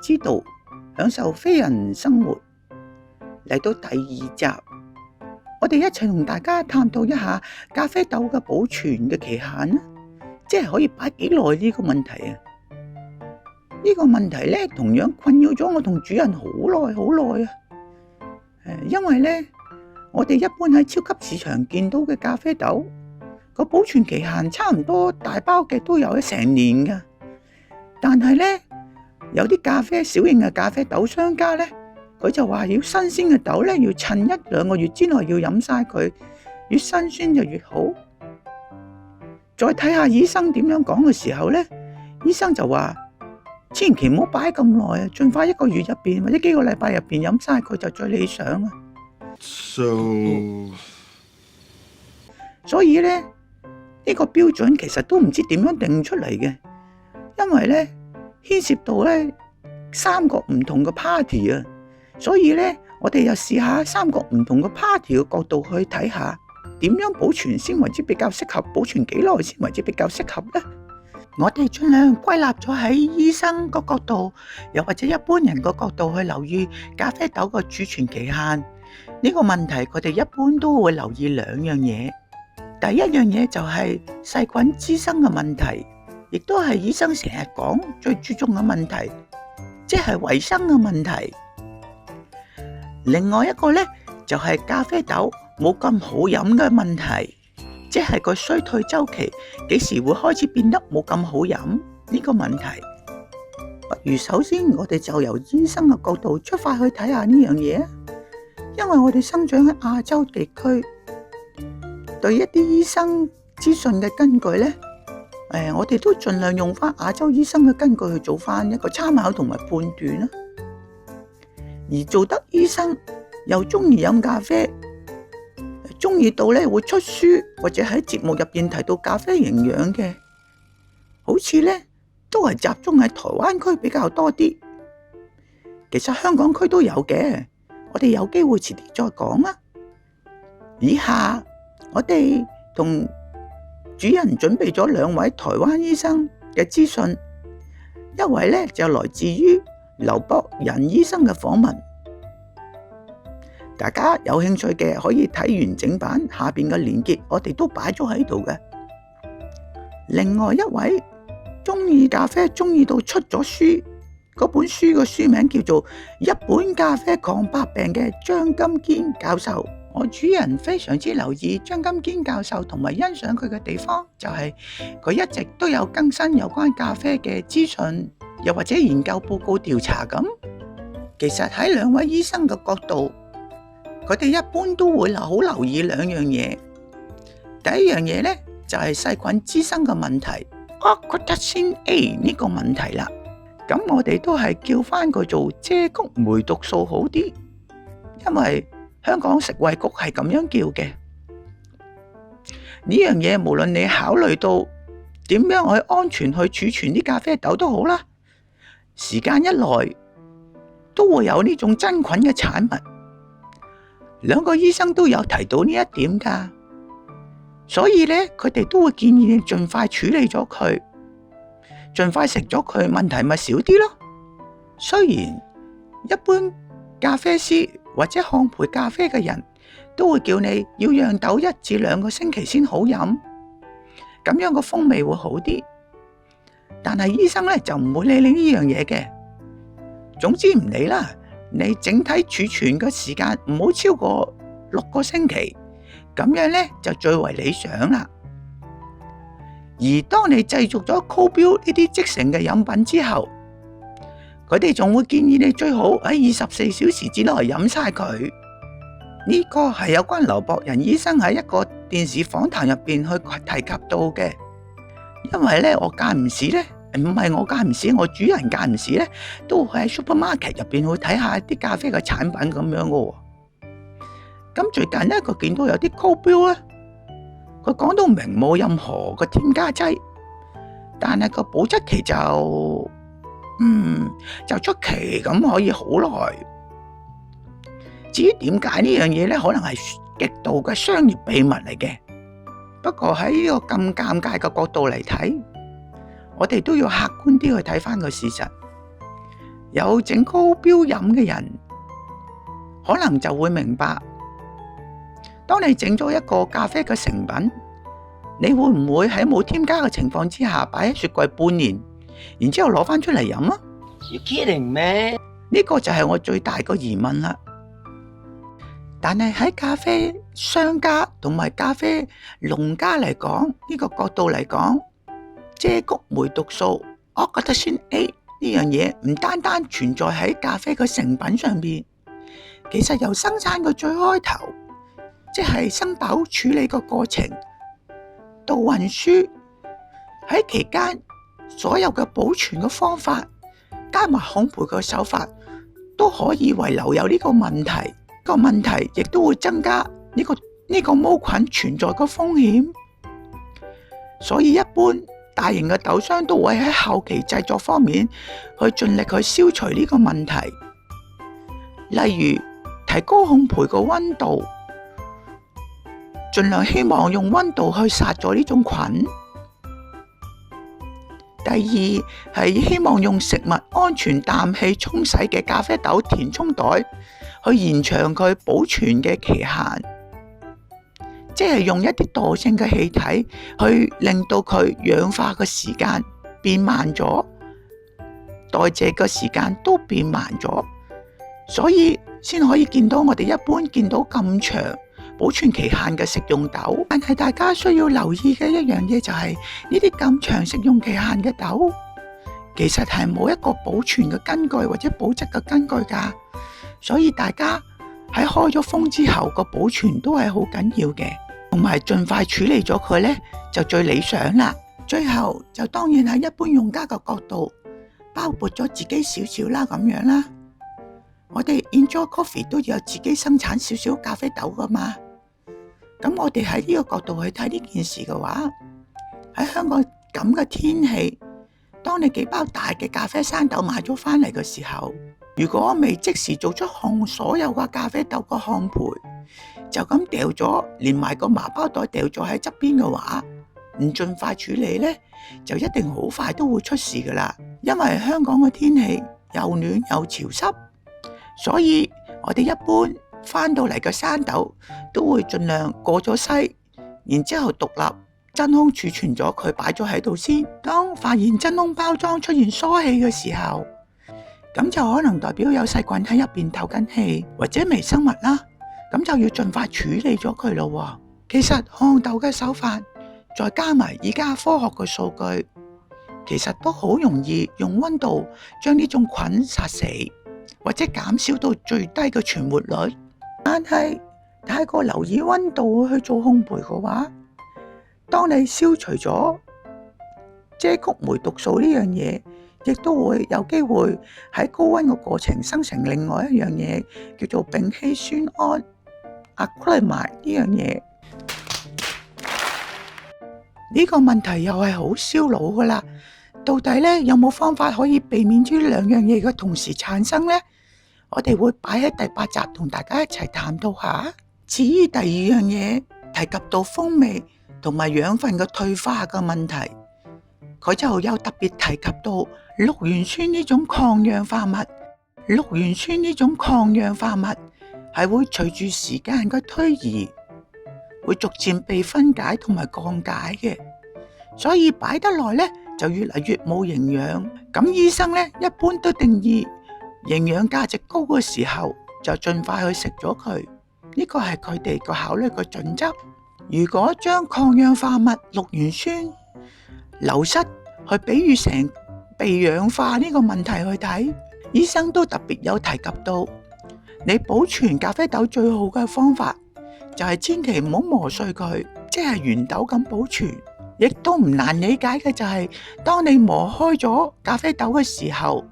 之道，享受非人生活。嚟到第2集，我哋一齊同大家探討一下咖啡豆嘅保存嘅期限啦，即係可以擺幾耐呢個問題啊。呢個問題咧，同樣困擾咗我同主人好耐啊。因為咧，我哋一般喺超級市場見到嘅咖啡豆個保存期限差唔多大包嘅都有成年噶，但係咧有啲小型嘅咖啡豆商家咧，佢就話要新鮮嘅豆咧，要趁1-2個月之內要飲晒佢，越新鮮就越好。再睇下醫生點樣講嘅時候咧，醫生就話千祈唔好擺咁耐啊，盡快1個月入邊或者幾個禮拜入邊飲晒佢就最理想啊。所以咧呢個標準其實都唔知點樣定出嚟嘅，因為咧牽涉到咧3個唔同嘅 party 啊，所以咧我哋又試下3個唔同嘅 party 嘅角度去睇下點樣保存先為之比較適合，保存幾耐先為之比較適合咧。我哋盡量歸納咗喺醫生個角度，又或者一般人個角度去留意咖啡豆個儲存期限呢個問題，佢哋一般都會留意2樣嘢。第一樣嘢就係細菌滋生嘅問題，亦都係醫生成日講最注重嘅問題，即係衛生嘅問題。另外一個咧就係咖啡豆冇咁好飲嘅問題，即係個衰退週期幾時會開始變得冇咁好飲呢個問題。不如首先我哋就由醫生嘅角度出發去睇下呢樣嘢，因為我哋生長喺亞洲地區，對一啲醫生資訊嘅根據咧，我哋都盡量用翻亞洲醫生嘅根據去做翻一個參考同埋判斷啦。而做得醫生又中意飲咖啡，中意到咧會出書或者喺節目入邊提到咖啡營養嘅，好似咧都係集中喺台灣區比較多啲。其實香港區都有嘅，我哋有機會遲啲再講啦。以下我哋同主人準備咗2位台灣醫生嘅資訊，一位咧就來自於劉博仁醫生嘅訪問，大家有興趣嘅可以睇完整版，下邊嘅連結我哋都擺咗喺度嘅。另外一位中意咖啡中意到出咗書，嗰本書嘅書名叫做《一本咖啡抗百病》嘅張金堅教授。我主人非常之留意張金堅教授，同埋欣賞佢嘅地方就係佢一直都有更新有關咖啡嘅資訊，又或者研究報告調查咁。其實喺2位醫生嘅角度，佢哋一般都會好留意2樣嘢。第一樣嘢咧就係細菌滋生嘅問題 Ochratoxin A 呢個問題啦。咁我哋都係叫翻佢做遮谷霉毒素好啲，因為香港食衛局係咁樣叫嘅。呢樣嘢無論你考慮到點樣去安全去儲存啲咖啡豆都好啦，時間一耐都會有呢種真菌嘅產物。2個醫生都有提到呢一點㗎，所以咧佢哋都會建議你盡快處理咗佢，盡快食咗佢，問題咪少啲咯。雖然一般咖啡師或者烘焙咖啡嘅人都會叫你要釀豆1至2個星期先好飲，咁樣個風味會好啲，但係醫生咧就唔會理你呢樣嘢嘅。總之唔理啦，你整體儲存嘅時間唔好超過6個星期，咁樣咧就最為理想啦。而當你製作咗 cold brew 呢啲即成嘅飲品之後，佢哋仲會建議你最好喺24小時之內飲晒佢。呢個係有關劉博仁醫生喺一個電視訪談入邊去提及到嘅。因為咧我間唔時咧，唔係我間唔時，我主人間唔時咧都會喺 supermarket 入邊去睇下啲咖啡嘅產品咁樣嘅。咁最近咧佢見到有啲 cold brew 咧，佢講到明冇任何嘅添加劑，但係個保質期就出奇咁可以好耐。至於點解呢樣嘢咧，可能係極度嘅商業秘密嚟嘅。不過喺呢個咁尷尬嘅角度嚟睇，我哋都要客觀啲去睇翻個事實。有整高標飲嘅人，可能就會明白，當你整咗一個咖啡嘅成品，你會唔會喺冇添加嘅情況之下擺喺雪櫃半年，然之後攞返出嚟飲啊？ You kidding me？ 呢個就係我最大個疑問啦。但係喺咖啡商家同埋咖啡農家嚟講，呢個角度嚟講，遮谷酶毒素 Oxidation A 呢樣嘢唔單單存在喺咖啡嘅成品上邊，其實由生產嘅最開頭，即係生豆處理個過程到運輸，喺期間所有嘅保存嘅方法加埋烘焙嘅手法都可以遺留有呢個問題。個問題亦都會增加呢個毛菌存在嘅風險，所以一般大型嘅豆商都會喺後期製作方面去盡力去消除呢個問題，例如提高烘焙嘅溫度，盡量希望用溫度去殺咗呢種菌。第二係希望用食物安全氮氣沖洗嘅咖啡豆填充袋去延長佢保存嘅期限，即係用一啲惰性嘅氣體去令到佢氧化嘅時間變慢咗，代謝嘅時間都變慢咗，所以先可以見到我哋一般見到咁長保存期限嘅食用豆。但係大家需要留意嘅一樣嘢就係呢啲咁長食用期限嘅豆，其實係冇一個保存嘅根據或者保質嘅根據㗎。所以大家喺開咗封之後個保存都係好緊要嘅，同埋盡快處理咗佢呢就最理想啦。最後就當然喺一般用家嘅角度，包括咗自己少少啦咁樣啦。我哋 Enjoy Coffee 都有自己生產少少咖啡豆噶嘛。咁我哋喺呢個角度去睇呢件事嘅話，喺香港咁嘅天氣，當你幾包大嘅咖啡生豆買咗返嚟嘅時候，如果未即時做出所有嘅咖啡豆嘅烘焙，就咁掉咗，連埋個麻包袋掉咗喺側邊嘅話，唔盡快處理呢，就一定好快都會出事噶啦。因為香港嘅天氣又暖又潮濕，所以我哋一般返到嚟嘅生豆都會盡量過咗篩，然之後獨立真空儲存咗佢，擺咗喺度先。當發現真空包裝出現疏氣嘅時候，咁就可能代表有細菌喺入邊透緊氣或者微生物啦，咁就要盡快處理咗佢咯。其實烘豆嘅手法再加埋而家科學嘅數據，其實都好容易用溫度將呢種菌殺死或者減少到最低嘅存活率。但係太過留意溫度去做烘焙嘅話，當你消除咗遮谷酶毒素呢樣嘢，亦都會有機會喺高溫嘅過程生成另外一樣嘢，叫做丙烯酸胺 acrylamide 呢樣嘢。呢個問題又係好燒腦噶啦，到底呢有冇方法可以避免呢兩樣嘢嘅同時產生呢？我哋會擺喺第8集同大家一齊探討下。至於第二樣嘢，提及到風味同埋養分嘅退化嘅問題，佢就有特別提及到氯原酸呢種抗氧化物。氯原酸呢種抗氧化物係會隨住時間嘅推移，會逐漸被分解同埋降解嘅，所以擺得耐呢就越嚟越冇營養。咁醫生呢一般都定義營養價值高嘅時候就盡快去食咗佢，呢個係佢哋個考慮嘅準則。如果將抗氧化物氯原酸流失去比喻成被氧化呢個問題去睇，醫生都特別有提及到，你保存咖啡豆最好嘅方法就係千祈唔好磨碎佢，即係原豆咁保存。亦都唔難理解嘅就係，當你磨開咗咖啡豆嘅時候，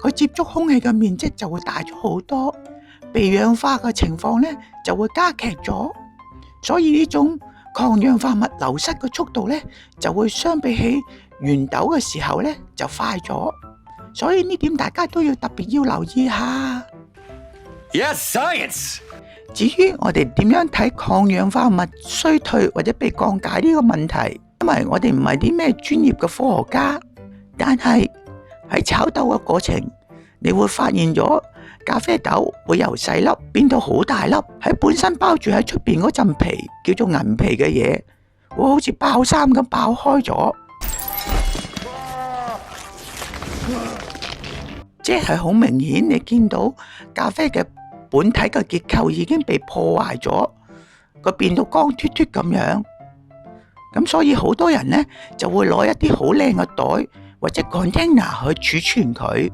佢接觸空氣嘅面積就會大咗好多，被氧化嘅情況呢就會加劇咗，所以呢種抗氧化物流失嘅速度呢就會相比起原豆嘅時候呢就快咗，所以呢點大家都要特別要留意下。Yes, science。至於我哋點樣睇抗氧化物衰退或者被降解呢個問題，因為我哋唔係啲咩專業嘅科學家，但係喺炒豆嘅過程，你會發現咗咖啡豆會由細粒變到好大粒，喺本身包住喺出邊嗰陣皮叫做銀皮嘅嘢，會好似爆衫咁爆開咗，即係好明顯你見到咖啡嘅本體嘅結構已經被破壞咗，佢變到光脫脫咁樣。咁所以好多人呢就會攞一啲好靚嘅袋或者 container 去儲存佢，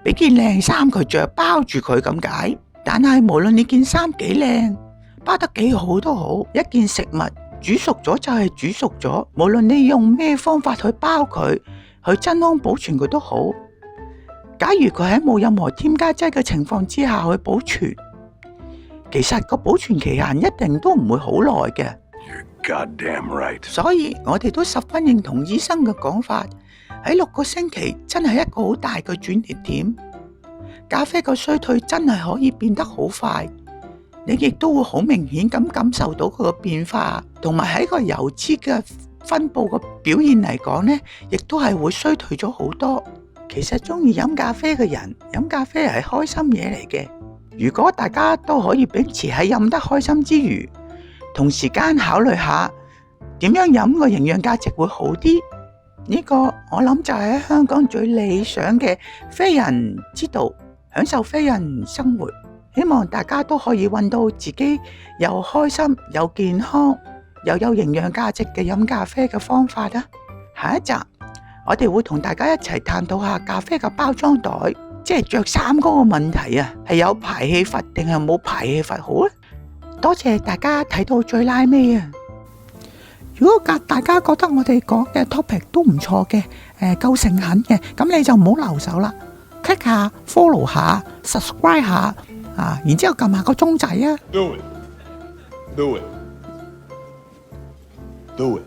俾件靚衫佢着，包住佢咁解。但係無論你件衫幾靚，包得幾好都好，一件食物煮熟咗就係煮熟咗，無論你用咩方法去包佢，去真空保存佢都好。假如佢喺冇任何添加劑嘅情況之下去保存，其實個保存期限一定都唔會好耐嘅。Goddamn right. 所以我哋都十分認同醫生嘅講法，喺6個星期真係一個好大嘅轉捩點。咖啡個衰退真係可以變得好快，你亦都會好明顯咁感受到佢嘅變化，同埋喺個油脂嘅分布嘅表現嚟講呢，亦都係會衰退咗好多。其實中意飲咖啡嘅人，飲咖啡係開心嘢嚟嘅。如果大家都可以秉持喺飲得開心之餘，同時間考慮下點樣飲個營養價值會好啲，呢個我諗就係喺香港最理想嘅非人之道，享受非人生活。希望大家都可以揾到自己又開心又健康又有營養價值嘅飲咖啡嘅方法啦。下一集我哋會同大家一齊探討下咖啡嘅包裝袋，即係着衫嗰個問題啊，係有排氣閥定係冇排氣閥好咧？多謝大家睇到最拉尾啊！如果大家覺得我哋講嘅 topic 都唔錯嘅，夠誠懇嘅，咁你就唔好留手啦 ，click 下 follow 下 subscribe 下啊，然之後撳下個鐘仔啊 Do it. Do it. Do it.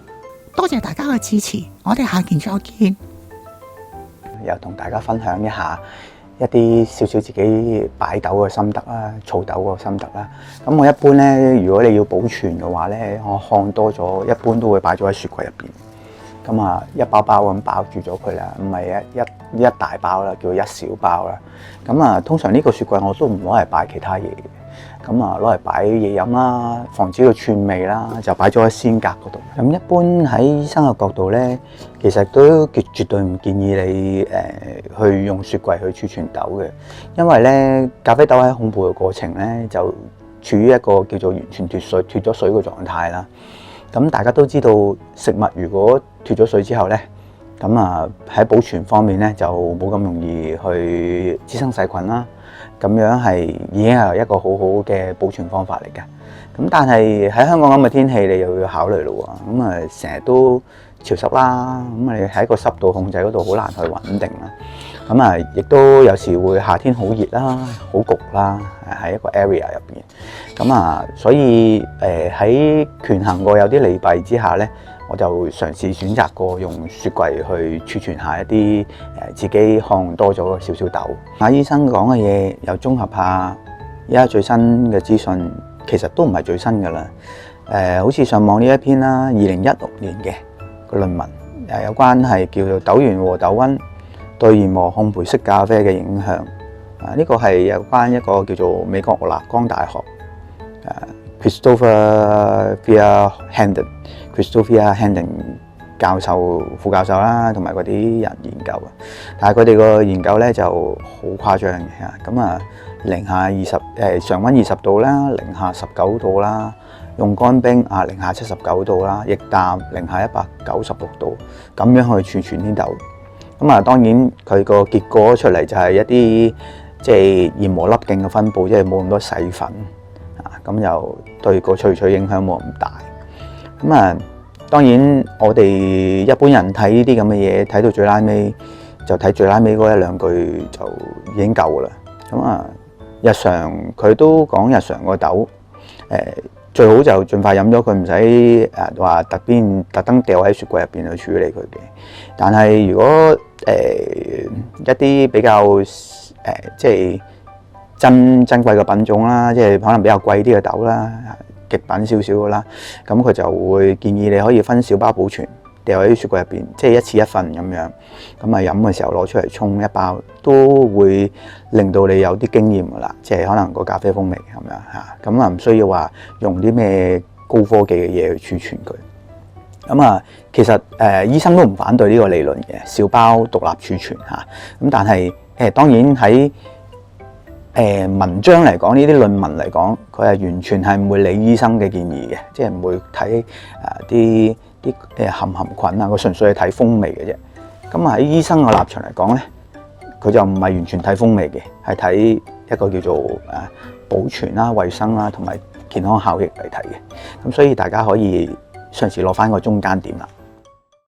多謝大家嘅支持，我哋下期再見。又同大家分享一下一啲少少自己擺豆嘅心得啦，儲豆個心得啦。咁我一般咧，如果你要保存嘅話咧，我看多咗，一般都會擺咗喺雪櫃入邊。咁啊，一包包咁包住咗佢啦，唔係一大包啦，叫一小包啦。咁啊，通常呢個雪櫃我都唔攞嚟擺其他嘢嘅，咁啊攞嚟擺嘢飲啦，防止佢串味啦，就擺咗喺鮮格嗰度。咁一般喺醫生嘅角度咧，其實都絕對唔建議你去用雪櫃去儲存豆嘅，因為咧咖啡豆喺烘焙嘅過程咧就處於一個叫做完全脫咗水嘅狀態啦。咁大家都知道，食物如果脫咗水之後咧，咁啊喺保存方面咧就冇咁容易去滋生細菌啦。咁樣係已經係一個好好嘅保存方法嚟嘅。咁但係喺香港咁嘅天氣，你又要考慮咯喎。咁啊成日都潮濕啦，咁啊你喺個濕度控制嗰度好難去穩定啦。咁啊亦都有時會夏天好熱啦，好焗啦，喺一個 area 入邊。咁啊，所以喺權衡過有啲利弊之下咧，我就嘗試選擇過用雪櫃去儲存下一啲自己看多咗少少豆。馬醫生講嘅嘢又綜合下，而家最新嘅資訊其實都唔係最新㗎啦。好似上網呢一篇啦，2016年嘅個論文，有關係叫做豆源和豆溫對研磨烘焙式咖啡嘅影響。呢個係有關一個叫做美國立江大學Christopher Hamden 教授、副教授啦，同埋嗰啲人研究嘅。但係佢哋個研究咧就好誇張嘅，咁啊零下常溫20度啦，零下19度啦，用乾冰零下79度啦，液氮零下196度，咁樣去儲存啲豆。咁啊當然佢個結果出嚟就係一啲即係研磨粒徑嘅分佈，即係冇咁多細粉咁又對個萃取影響冇咁大。咁啊，當然我哋一般人睇呢啲咁嘅嘢，睇到最拉尾就睇最拉尾嗰一兩句就已經夠啦。咁啊，日常佢都講日常個豆，最好就盡快飲咗佢，唔使話特登掉喺雪櫃入邊去處理佢嘅。但係如果一啲比較即係珍貴嘅品種啦，即係可能比較貴啲嘅豆啦，極品少少嘅啦，咁佢就會建議你可以分小包保存，掉喺啲雪櫃入邊，即係一次一份咁樣。咁啊飲嘅時候攞出嚟沖一包，都會令到你有啲經驗噶啦，即係可能個咖啡風味咁樣嚇。咁啊唔需要話用啲咩高科技嘅嘢去儲存佢。咁啊，其實醫生都唔反對呢個理論嘅，小包獨立儲存嚇。咁但係當然喺文章嚟講，呢啲論文嚟講，佢係完全係唔會理醫生嘅建議嘅，即係唔會睇啲含菌啊，佢純粹係睇風味嘅啫。咁喺醫生嘅立場嚟講咧，佢就唔係完全睇風味嘅，係睇一個叫做保存啦、衞生啦同埋健康效益嚟睇嘅。咁所以大家可以嘗試攞翻個中間點啦。